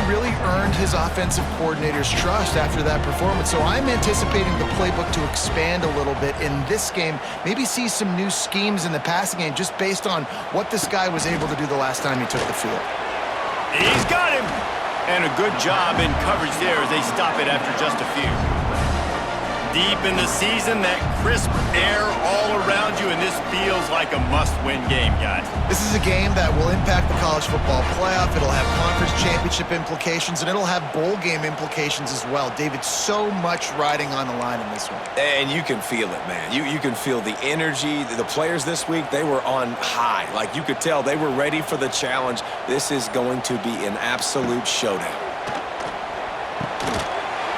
really earned his offensive coordinator's trust after that performance. So I'm anticipating the playbook to expand a little bit in this game, maybe see some new schemes in the passing game just based on what this guy was able to do the last time he took the field. He's got him! And a good job in coverage there as they stop it after just a few. Deep in the season, that crisp air all around you, and this feels like a must-win game, guys. This is a game that will impact the college football playoff. It'll have conference championship implications, and it'll have bowl game implications as well. David, so much riding on the line in this one. And you can feel it, man. You can feel the energy. The players this week, they were on high. Like, you could tell they were ready for the challenge. This is going to be an absolute showdown.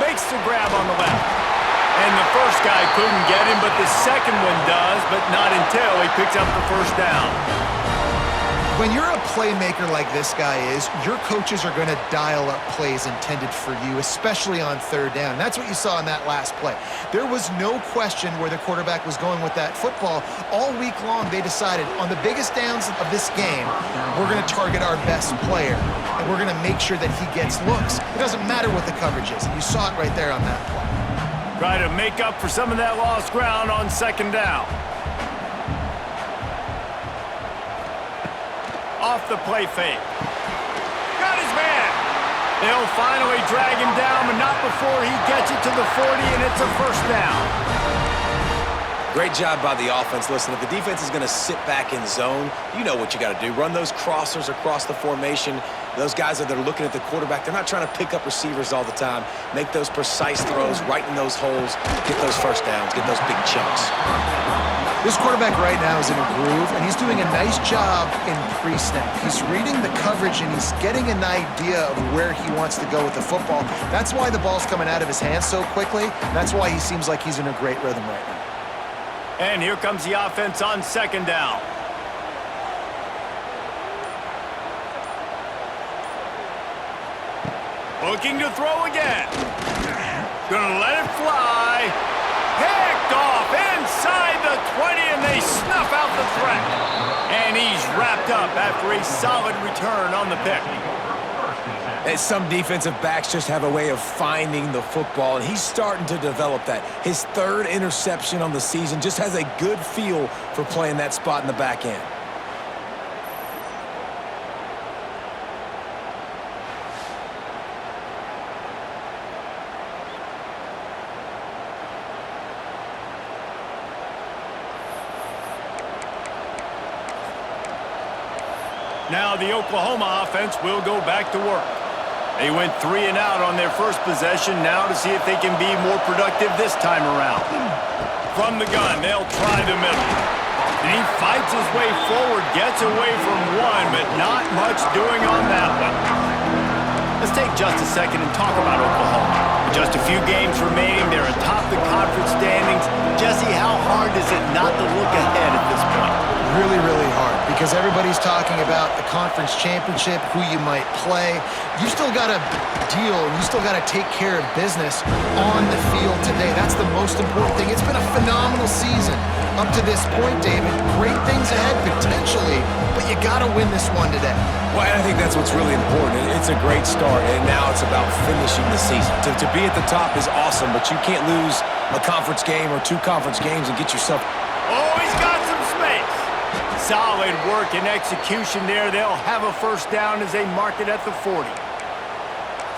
Makes the grab on the left. And the first guy couldn't get him, but the second one does, but not until he picks up the first down. When you're a playmaker like this guy is, your coaches are going to dial up plays intended for you, especially on third down. That's what you saw in that last play. There was no question where the quarterback was going with that football. All week long, they decided on the biggest downs of this game, we're going to target our best player, and we're going to make sure that he gets looks. It doesn't matter what the coverage is. You saw it right there on that play. Try to make up for some of that lost ground on second down. Off the play fake. Got his man. They'll finally drag him down, but not before he gets it to the 40, and it's a first down. Great job by the offense. Listen, if the defense is going to sit back in zone, you know what you got to do. Run those crossers across the formation. Those guys that are looking at the quarterback, they're not trying to pick up receivers all the time. Make those precise throws right in those holes. Get those first downs. Get those big chunks. This quarterback right now is in a groove, and he's doing a nice job in pre-snap. He's reading the coverage, and he's getting an idea of where he wants to go with the football. That's why the ball's coming out of his hands so quickly. That's why he seems like he's in a great rhythm right now. And here comes the offense on second down. Looking to throw again. Gonna let it fly. Picked off inside the 20, and they snuff out the threat. And he's wrapped up after a solid return on the pick. And some defensive backs just have a way of finding the football, and he's starting to develop that. His third interception on the season, just has a good feel for playing that spot in the back end. Now the Oklahoma offense will go back to work. They went 3 and out on their first possession, now to see if they can be more productive this time around. From the gun, they'll try the middle. And he fights his way forward, gets away from one, but not much doing on that one. Let's take just a second and talk about Oklahoma. With just a few games remaining, they're atop the conference standings. Jesse, how hard is it not to look ahead at this point? Really, really hard, because everybody's talking about the conference championship, who you might play. You still got to deal, and you still got to take care of business on the field today. That's the most important thing. It's been a phenomenal season up to this point, David. Great things ahead, potentially, but you got to win this one today. Well, and I think that's what's really important. It's a great start, and now it's about finishing the season. To be at the top is awesome, but you can't lose a conference game or 2 conference games and get yourself... Oh, he's got some space. Solid work and execution there. They'll have a first down as they mark it at the 40.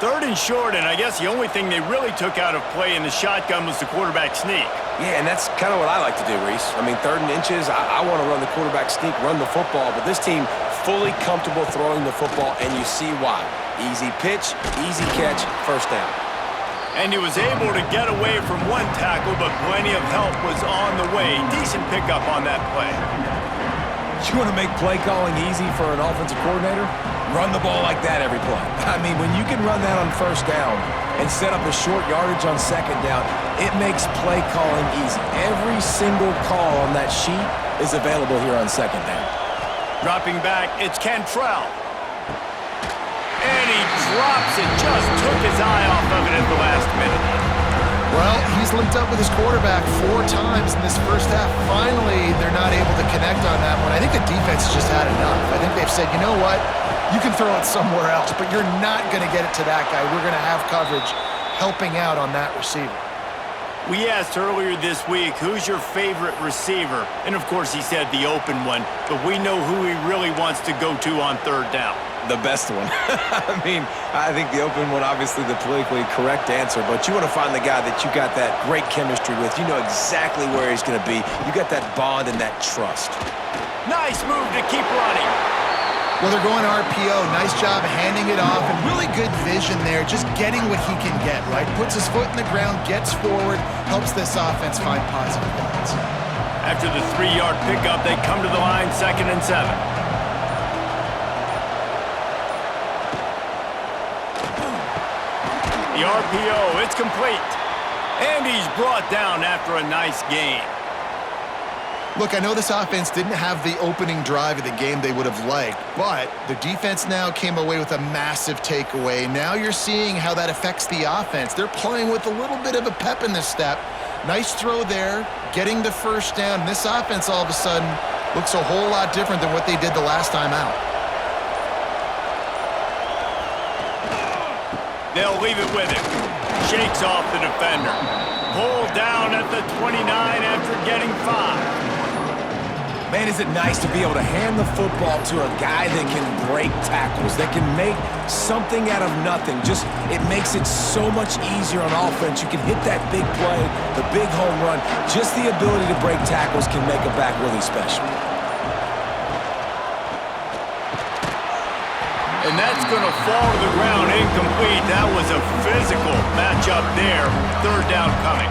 3rd and short, and I guess the only thing they really took out of play in the shotgun was the quarterback sneak. Yeah, and that's kind of what I like to do, Reese. I mean, 3rd and inches, I want to run the quarterback sneak, run the football, but this team fully comfortable throwing the football, and you see why. Easy pitch, easy catch, first down. And he was able to get away from one tackle, but plenty of help was on the way. Decent pickup on that play. You want to make play calling easy for an offensive coordinator? Run the ball like that every play. I mean, when you can run that on first down and set up a short yardage on second down, it makes play calling easy. Every single call on that sheet is available here on second down. Dropping back, it's Cantrell. And he drops it, just took his eye off of it at the last minute. Well, he's linked up with his quarterback 4 times in this first half. Finally, they're not able to connect on that one. I think the defense just had enough. I think they've said, you know what? You can throw it somewhere else, but you're not going to get it to that guy. We're going to have coverage helping out on that receiver. We asked earlier this week, who's your favorite receiver? And of course he said the open one, but we know who he really wants to go to on third down. The best one. I mean, I think the open one, obviously the politically correct answer, but you want to find the guy that you got that great chemistry with. You know exactly where he's going to be. You got that bond and that trust. Nice move to keep running. Well, they're going RPO. Nice job handing it off, and really good vision there, just getting what he can get, right? Puts his foot in the ground, gets forward, helps this offense find positive points. After the 3-yard pickup, they come to the line, 2nd and 7. The RPO, it's complete. And he's brought down after a nice gain. Look, I know this offense didn't have the opening drive of the game they would have liked, but the defense now came away with a massive takeaway. Now you're seeing how that affects the offense. They're playing with a little bit of a pep in their step. Nice throw there, getting the first down. This offense all of a sudden looks a whole lot different than what they did the last time out. They'll leave it with him. Shakes off the defender. Pulled down at the 29 after getting 5. Man, is it nice to be able to hand the football to a guy that can break tackles, that can make something out of nothing. Just, it makes it so much easier on offense. You can hit that big play, the big home run. Just the ability to break tackles can make a back really special. And that's going to fall to the ground incomplete. That was a physical matchup there. Third down coming.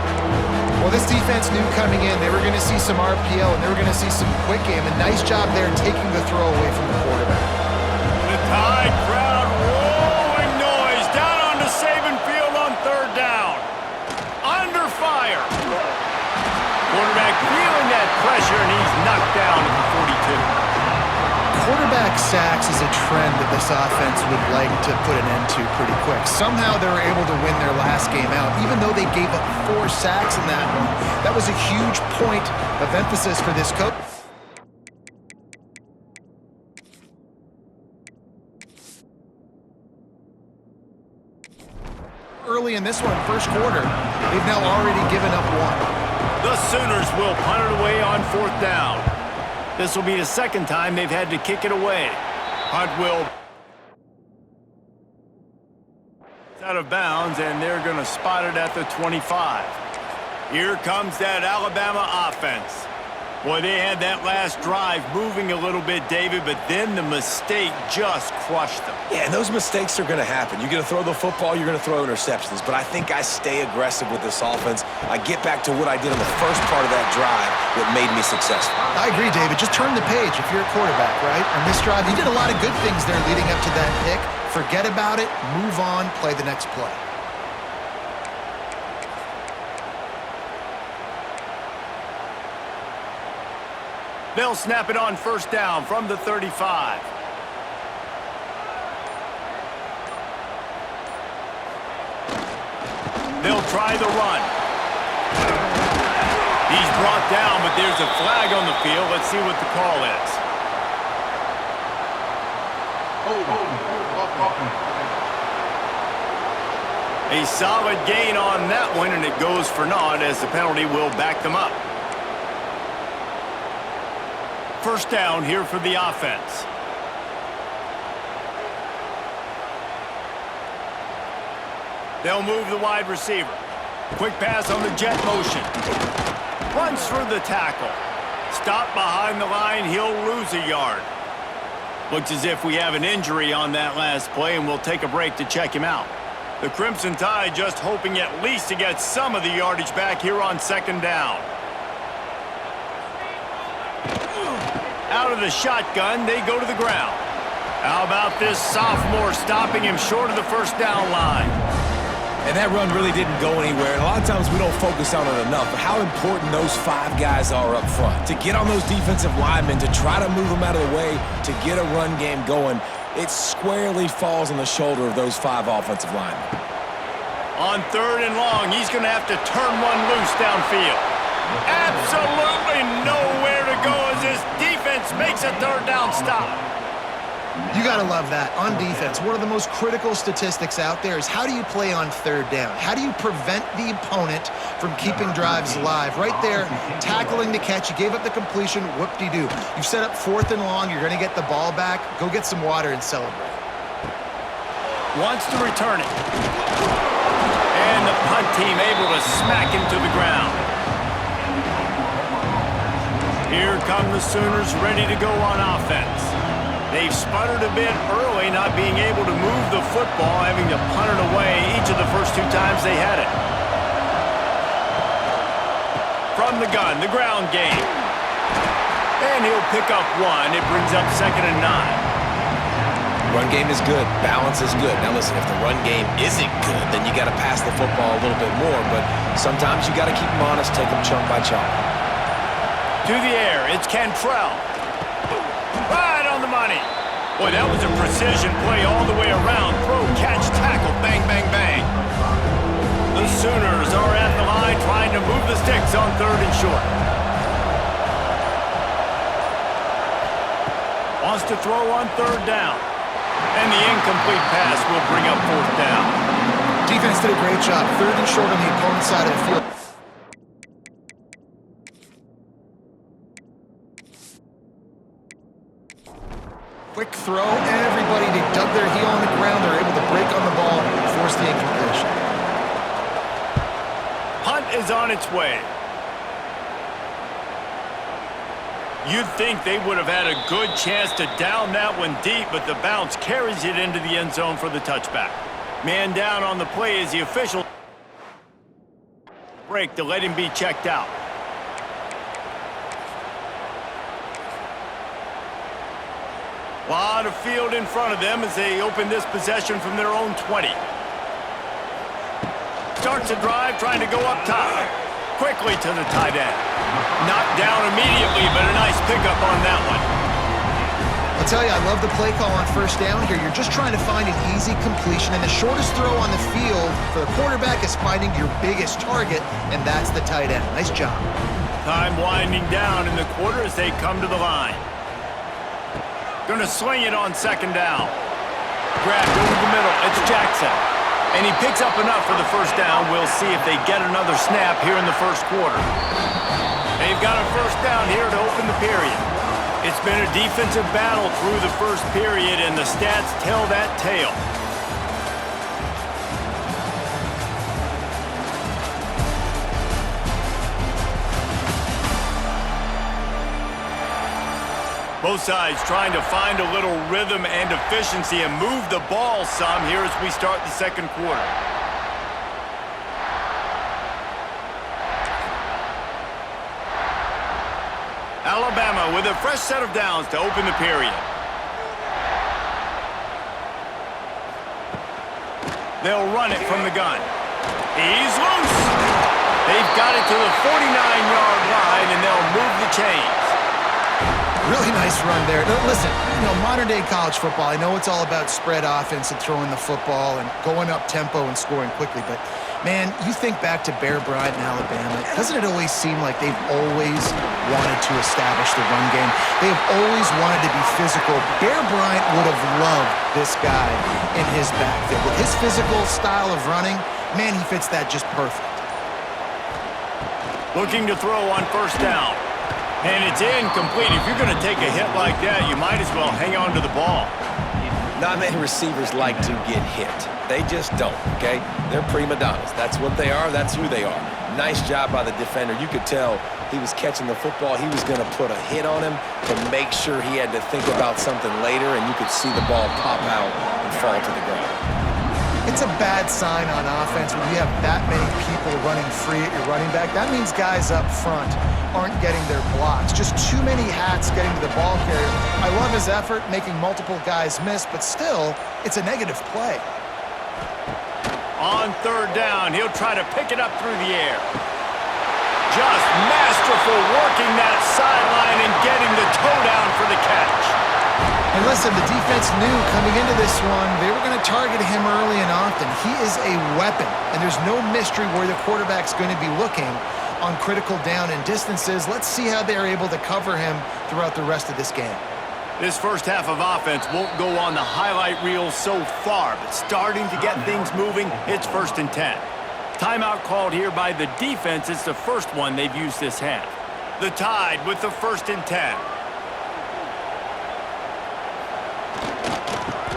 Well, this defense knew coming in they were going to see some RPO and they were going to see some quick game. A nice job there taking the throw away from the quarterback. The Tide crowd rolling noise down onto Saban Field on third down. Under fire. Quarterback feeling that pressure, and he's knocked down at the 42. Quarterback sacks is a trend that this offense would like to put an end to pretty quick. Somehow they were able to win their last game out, even though they gave up 4 sacks in that one. That was a huge point of emphasis for this coach. Early in this one, first quarter, they've now already given up 1. The Sooners will punt it away on 4th down. This will be the second time they've had to kick it away. Punt will out of bounds, and they're going to spot it at the 25. Here comes that Alabama offense. Boy, they had that last drive moving a little bit, David, but then the mistake just crushed them. Yeah, and those mistakes are going to happen. You're going to throw the football, you're going to throw interceptions, but I think I stay aggressive with this offense. I get back to what I did in the first part of that drive that made me successful. I agree, David. Just turn the page if you're a quarterback, right? On this drive, you did a lot of good things there leading up to that pick. Forget about it, move on, play the next play. They'll snap it on first down from the 35. They'll try the run. He's brought down, but there's a flag on the field. Let's see what the call is. A solid gain on that one, and it goes for naught as the penalty will back them up. First down here for the offense. They'll move the wide receiver. Quick pass on the jet motion. Runs through the tackle. Stop behind the line. He'll lose a yard. Looks as if we have an injury on that last play, and we'll take a break to check him out. The Crimson Tide just hoping at least to get some of the yardage back here on second down. Out of the shotgun, they go to the ground. How about this sophomore stopping him short of the first down line? And that run really didn't go anywhere. And a lot of times we don't focus on it enough, but how important those 5 guys are up front. To get on those defensive linemen, to try to move them out of the way, to get a run game going, it squarely falls on the shoulder of those 5 offensive linemen. On third and long, he's going to have to turn one loose downfield. Absolutely nowhere to go as this defense makes a third down stop. You got to love that. On defense, one of the most critical statistics out there is how do you play on third down? How do you prevent the opponent from keeping drives alive? Right there, tackling the catch. You gave up the completion. Whoop-de-doo. You've set up 4th and long. You're going to get the ball back. Go get some water and celebrate. Wants to return it. And the punt team able to smack him to the ground. Here come the Sooners ready to go on offense. They've sputtered a bit early, not being able to move the football, having to punt it away each of the first 2 times they had it. From the gun, the ground game. And he'll pick up 1. It brings up 2nd and 9. Run game is good. Balance is good. Now listen, if the run game isn't good, then you got to pass the football a little bit more. But sometimes you got to keep them honest, take them chunk by chunk. To the air, it's Cantrell. Right on the money. Boy, that was a precision play all the way around. Throw, catch, tackle, bang, bang, bang. The Sooners are at the line trying to move the sticks on 3rd and short. Wants to throw on 3rd down. And the incomplete pass will bring up 4th down. Defense did a great job. 3rd and short on the opponent's side of the field. Quick throw, everybody, they dug their heel on the ground. They're able to break on the ball and force the incompletion. Punt is on its way. You'd think they would have had a good chance to down that one deep, but the bounce carries it into the end zone for the touchback. Man down on the play as the official break to let him be checked out. A lot of field in front of them as they open this possession from their own 20. Starts a drive trying to go up top. Quickly to the tight end. Knocked down immediately, but a nice pickup on that one. I'll tell you, I love the play call on 1st down here. You're just trying to find an easy completion, and the shortest throw on the field for the quarterback is finding your biggest target, and that's the tight end. Nice job. Time winding down in the quarter as they come to the line. Going to sling it on 2nd down. Grabbed over the middle. It's Jackson. And he picks up enough for the 1st down. We'll see if they get another snap here in the 1st quarter. They've got a 1st down here to open the period. It's been a defensive battle through the 1st period, and the stats tell that tale. Both sides trying to find a little rhythm and efficiency and move the ball some here as we start the 2nd quarter. Alabama with a fresh set of downs to open the period. They'll run it from the gun. He's loose. They've got it to the 49-yard line, and they'll move the chains. Really nice run there. Now, listen, modern-day college football, I know it's all about spread offense and throwing the football and going up tempo and scoring quickly, but, man, you think back to Bear Bryant in Alabama, doesn't it always seem like they've always wanted to establish the run game? They have always wanted to be physical. Bear Bryant would have loved this guy in his backfield. With his physical style of running, man, he fits that just perfect. Looking to throw on 1st down. And it's incomplete. If you're going to take a hit like that, you might as well hang on to the ball. Not many receivers like to get hit. They just don't, okay? They're prima donnas. That's what they are. That's who they are. Nice job by the defender. You could tell he was catching the football. He was going to put a hit on him to make sure he had to think about something later, and you could see the ball pop out and fall to the ground. It's a bad sign on offense when you have that many people running free at your running back. That means guys up front aren't getting their blocks. Just too many hats getting to the ball carrier. I love his effort, making multiple guys miss, but still, it's a negative play. On 3rd down, he'll try to pick it up through the air. Just masterful working that sideline and getting the toe down for the catch. And listen, the defense knew coming into this one, they were going to target him early and often. He is a weapon, and there's no mystery where the quarterback's going to be looking on critical down and distances. Let's see how they're able to cover him throughout the rest of this game. This first half of offense won't go on the highlight reel so far, but starting to get things moving, it's 1st and 10. Timeout called here by the defense. It's the first one they've used this half. The Tide with the 1st and 10.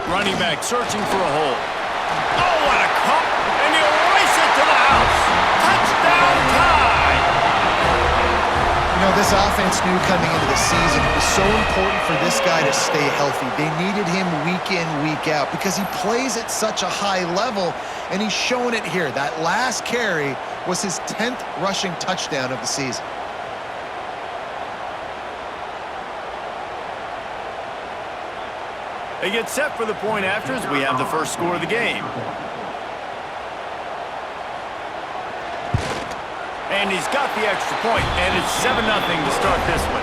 Running back searching for a hole. Oh, what a cup! And he'll race it to the house. Touchdown Tide! You know, this offense knew coming into the season it was so important for this guy to stay healthy. They needed him week in, week out because he plays at such a high level, and he's showing it here. That last carry was his 10th rushing touchdown of the season. They get set for the point after as we have the first score of the game. And he's got the extra point, and it's 7-0 to start this one.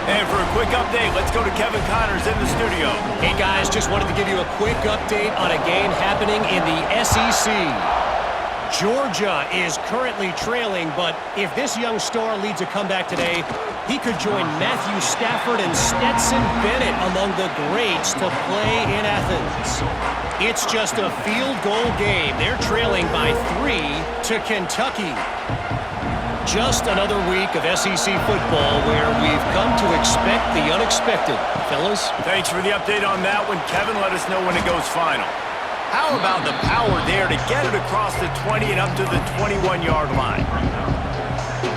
And for a quick update, let's go to Kevin Connors in the studio. Hey guys, just wanted to give you a quick update on a game happening in the SEC. Georgia is currently trailing, but if this young star leads a comeback today, he could join Matthew Stafford and Stetson Bennett among the greats to play in Athens. It's just a field goal game. They're trailing by 3 to Kentucky. Just another week of SEC football where we've come to expect the unexpected. Fellas? Thanks for the update on that one, Kevin. Let us know when it goes final. How about the power there to get it across the 20 and up to the 21-yard line?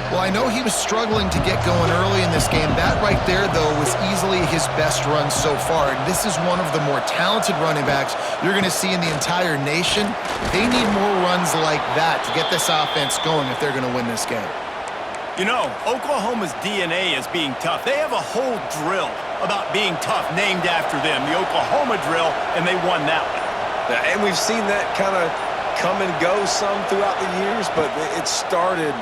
Well, I know he was struggling to get going early in this game. That right there, though, was easily his best run so far. And this is one of the more talented running backs you're going to see in the entire nation. They need more runs like that to get this offense going if they're going to win this game. You know, Oklahoma's DNA is being tough. They have a whole drill about being tough named after them, the Oklahoma drill, and they won that one. And we've seen that kind of come and go some throughout the years, but it started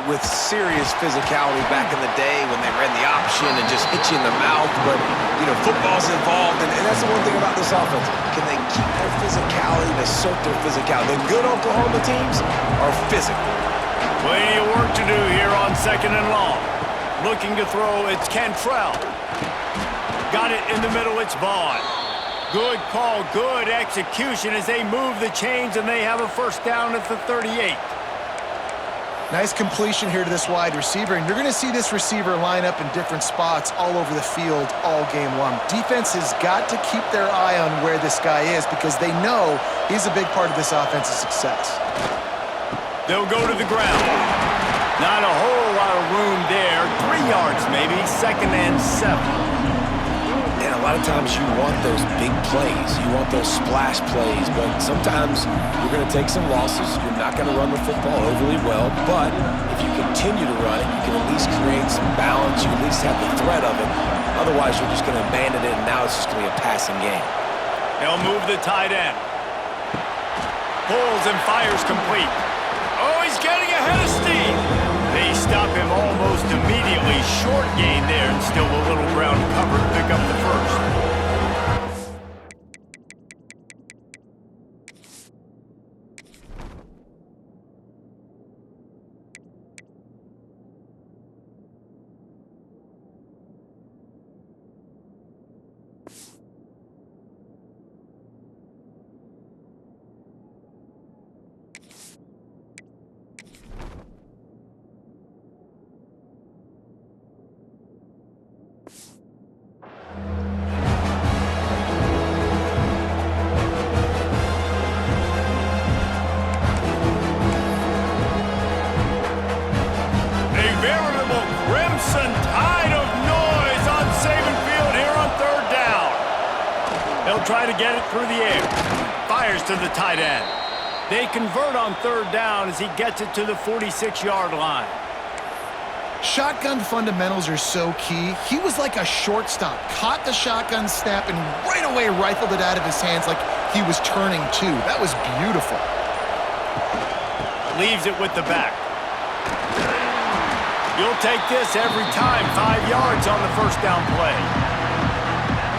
with serious physicality back in the day when they ran the option and just hit you in the mouth. But, you know, football's involved, and that's the one thing about this offense. Can they keep their physicality and assert their physicality? The good Oklahoma teams are physical. Plenty of work to do here on 2nd and long. Looking to throw, it's Cantrell. Got it in the middle, it's Vaughn. Good call, good execution as they move the chains, and they have a first down at the 38. Nice completion here to this wide receiver, and you're going to see this receiver line up in different spots all over the field all game long. Defense has got to keep their eye on where this guy is because they know he's a big part of this offense's success. They'll go to the ground. Not a whole lot of room there. 3 yards maybe, 2nd and 7. And a lot of times you want those big plays. You want those splash plays, but sometimes you're going to take some losses. You're not going to run the football overly well, but if you continue to run it, you can at least create some balance. You at least have the threat of it. Otherwise, you're just going to abandon it, and now it's just going to be a passing game. They'll move the tight end. Pulls and fires complete. Oh, he's getting ahead of steam. They stop him almost immediately. Short gain there, and still a little ground cover to pick up the first. Try to get it through the air. Fires to the tight end. They convert on 3rd down as he gets it to the 46-yard line. Shotgun fundamentals are so key. He was like a shortstop. Caught the shotgun snap and right away rifled it out of his hands like he was turning too. That was beautiful. Leaves it with the back. You'll take this every time. 5 yards on the first down play.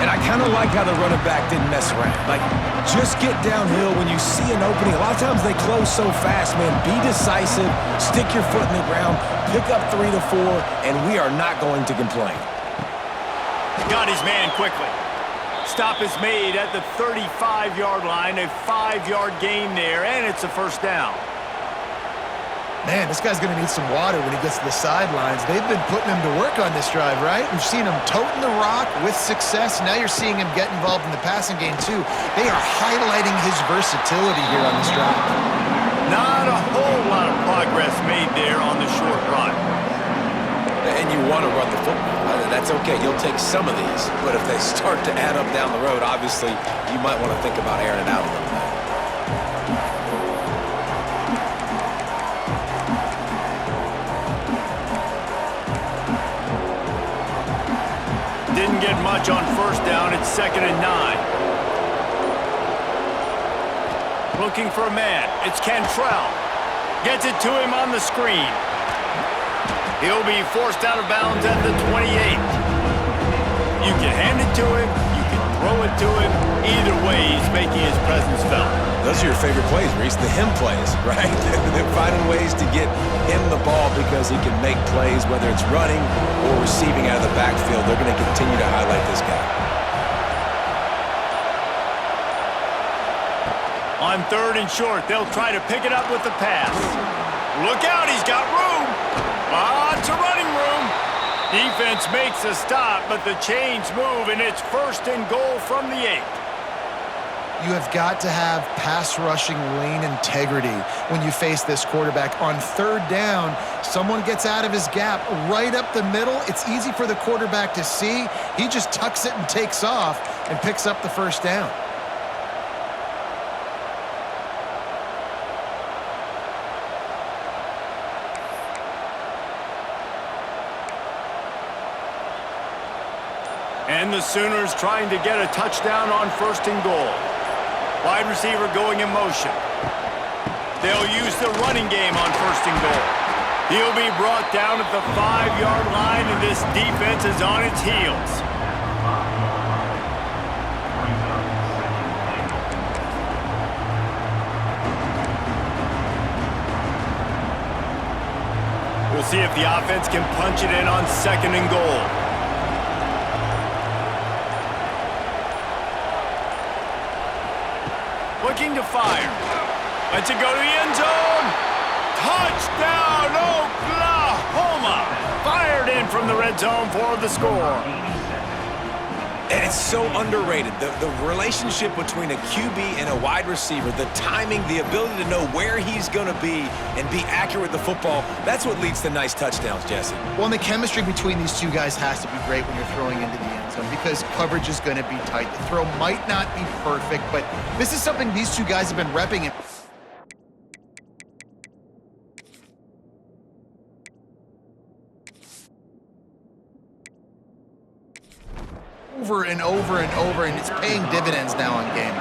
And I kind of like how the running back didn't mess around. Like, just get downhill when you see an opening. A lot of times they close so fast, man. Be decisive, stick your foot in the ground, pick up 3 to 4, and we are not going to complain. got his man quickly. Stop is made at the 35-yard line, a 5-yard gain there, and it's a first down. Man, this guy's going to need some water when he gets to the sidelines. They've been putting him to work on this drive, right? We've seen him toting the rock with success. Now you're seeing him get involved in the passing game, too. They are highlighting his versatility here on this drive. Not a whole lot of progress made there on the short run. And you want to run the football. That's okay. You'll take some of these. But if they start to add up down the road, obviously, you might want to think about airing it out a little bit. Didn't get much on first down. It's 2nd and 9. Looking for a man. It's Cantrell. Gets it to him on the screen. He'll be forced out of bounds at the 28. You can hand it to him. You can throw it to him. Either way, he's making his presence felt. Those are your favorite plays, Reese, the him plays, right? They're finding ways to get him the ball because he can make plays, whether it's running or receiving out of the backfield. They're going to continue to highlight this guy. On 3rd and short, they'll try to pick it up with the pass. Look out, he's got room. Lots of running room. Defense makes a stop, but the chains move, and it's 1st and goal from the 8. You have got to have pass rushing lane integrity when you face this quarterback. On 3rd down, someone gets out of his gap right up the middle. It's easy for the quarterback to see. He just tucks it and takes off and picks up the first down. And the Sooners trying to get a touchdown on 1st and goal. Wide receiver going in motion. They'll use the running game on 1st and goal. He'll be brought down at the 5-yard line, and this defense is on its heels. We'll see if the offense can punch it in on 2nd and goal. Looking to fire. Lets it go to the end zone. Touchdown, Oklahoma! Fired in from the red zone for the score. And it's so underrated. The relationship between a QB and a wide receiver, the timing, the ability to know where he's going to be and be accurate with the football, that's what leads to nice touchdowns, Jesse. Well, and the chemistry between these two guys has to be great when you're throwing into the end zone because coverage is going to be tight. The throw might not be perfect, but this is something these two guys have been repping. Over and over and over, and it's paying dividends now on game.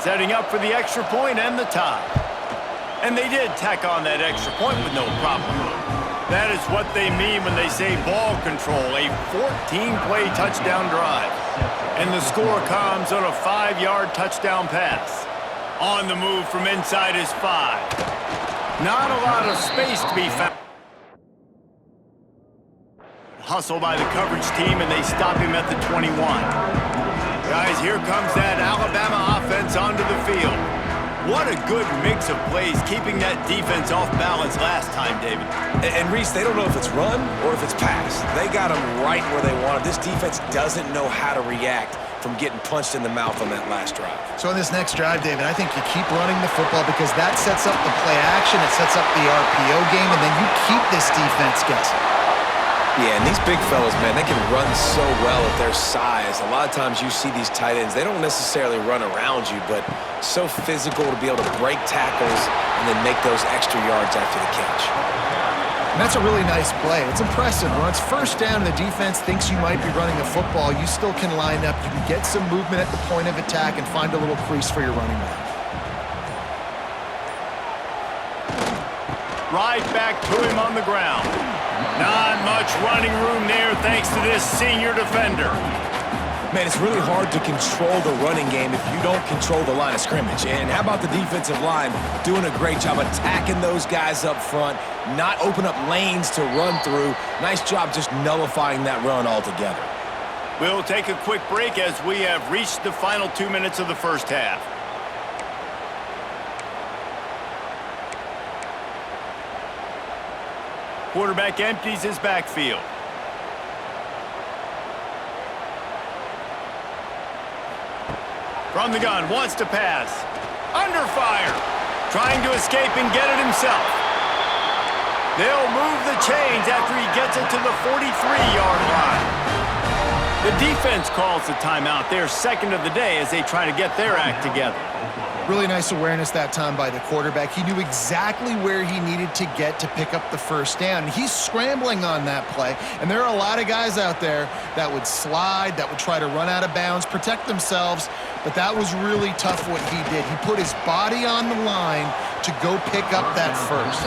Setting up for the extra point and the tie. And they did tack on that extra point with no problem. That is what they mean when they say ball control, a 14-play touchdown drive. And the score comes on a 5-yard touchdown pass. On the move from inside his 5. Not a lot of space to be found. Hustle by the coverage team, and they stop him at the 21. Guys, here comes that Alabama offense onto the field. What a good mix of plays, keeping that defense off balance last time, David. And Reese, they don't know if it's run or if it's pass. They got them right where they want it. This defense doesn't know how to react from getting punched in the mouth on that last drive. So in this next drive, David, I think you keep running the football because that sets up the play action, it sets up the RPO game, and then you keep this defense guessing. Yeah, and these big fellas, man, they can run so well at their size. A lot of times you see these tight ends, they don't necessarily run around you, but so physical to be able to break tackles and then make those extra yards after the catch. And that's a really nice play. It's impressive. When it's 1st down and the defense thinks you might be running the football, you still can line up. You can get some movement at the point of attack and find a little crease for your running back. Right back to him on the ground. Not much running room there thanks to this senior defender. Man, it's really hard to control the running game if you don't control the line of scrimmage. And how about the defensive line doing a great job attacking those guys up front, not open up lanes to run through. Nice job just nullifying that run altogether. We'll take a quick break as we have reached the final 2 minutes of the first half. Quarterback empties his backfield. From the gun, wants to pass. Under fire. Trying to escape and get it himself. They'll move the chains after he gets it to the 43-yard line. The defense calls the timeout. Their second of the day as they try to get their act together. Really nice awareness that time by the quarterback. He knew exactly where he needed to get to pick up the first down. He's scrambling on that play, and there are a lot of guys out there that would slide, that would try to run out of bounds, protect themselves, but that was really tough what he did. He put his body on the line to go pick up that first.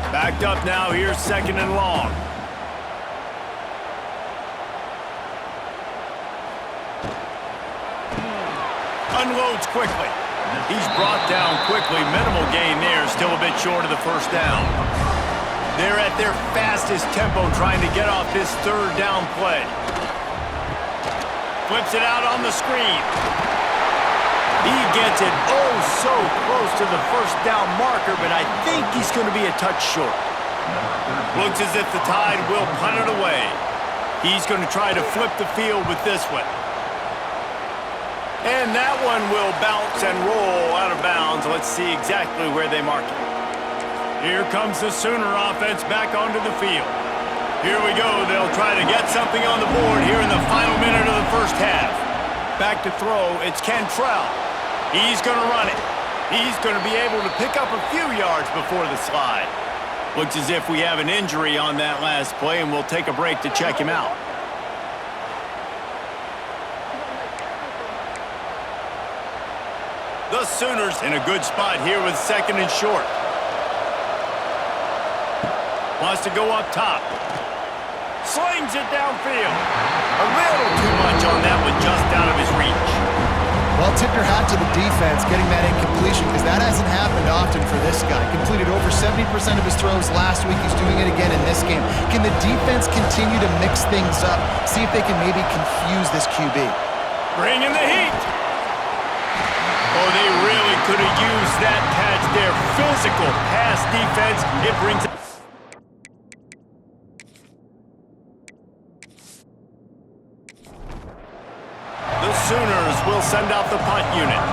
Backed up now, here's second and long. Unloads quickly. He's brought down quickly. Minimal gain there, still a bit short of the first down. They're at their fastest tempo trying to get off this third down play. Flips it out on the screen. He gets it oh so close to the first down marker, but I think he's going to be a touch short. Looks as if the Tide will punt it away. He's going to try to flip the field with this one. And that one will bounce and roll out of bounds. Let's see exactly where they mark it. Here comes the Sooner offense back onto the field. Here we go. They'll try to get something on the board here in the final minute of the first half. Back to throw. It's Cantrell. He's going to run it. He's going to be able to pick up a few yards before the slide. Looks as if we have an injury on that last play, and we'll take a break to check him out. The Sooners in a good spot here with second and short. Wants to go up top. Slings it downfield. A little too much on that one, just out of his reach. Well, tip your hat to the defense getting that incompletion because that hasn't happened often for this guy. Completed over 70% of his throws last week. He's doing it again in this game. Can the defense continue to mix things up? See if they can maybe confuse this QB. Bring in the heat. Oh, they really could have used that catch there. Physical pass defense. It brings it. The Sooners will send out the punt unit.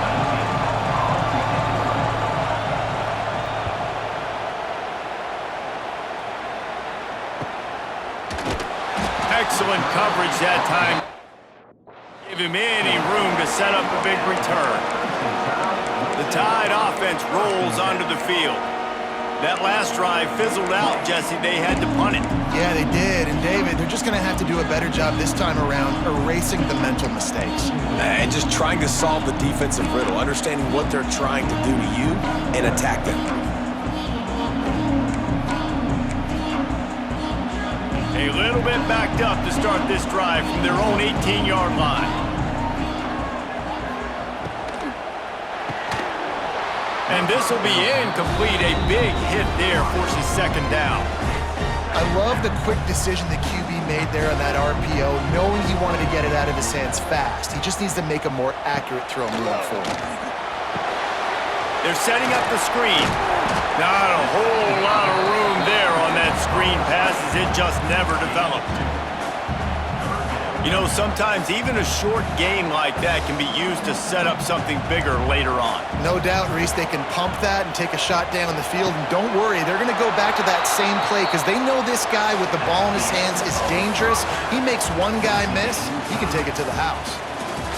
Excellent coverage that time. Give him any room to set up a big return. The Tide offense rolls onto the field. That last drive fizzled out, Jesse. They had to punt it. Yeah, they did. And David, they're just going to have to do a better job this time around erasing the mental mistakes. And just trying to solve the defensive riddle, understanding what they're trying to do to you and attack them. A little bit backed up to start this drive from their own 18-yard line. And this will be incomplete. A big hit there forces second down. I love the quick decision the QB made there on that RPO, knowing he wanted to get it out of his hands fast. He just needs to make a more accurate throw moving forward. They're setting up the screen. Not a whole lot of room there on that screen pass as it just never developed. You know, sometimes even a short gain like that can be used to set up something bigger later on. No doubt, Reese, they can pump that and take a shot down the field. And don't worry, they're going to go back to that same play because they know this guy with the ball in his hands is dangerous. He makes one guy miss, he can take it to the house.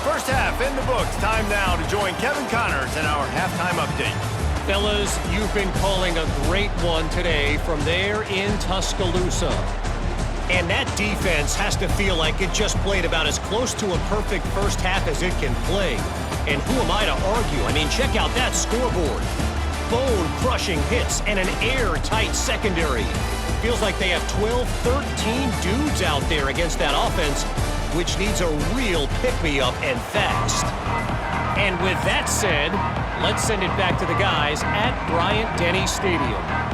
First half in the books. Time now to join Kevin Connors in our halftime update. Fellas, you've been calling a great one today from there in Tuscaloosa. And that defense has to feel like it just played about as close to a perfect first half as it can play. And who am I to argue? I mean, check out that scoreboard. Bone-crushing hits and an airtight secondary. Feels like they have 12, 13 dudes out there against that offense, which needs a real pick-me-up and fast. And with that said, let's send it back to the guys at Bryant-Denny Stadium.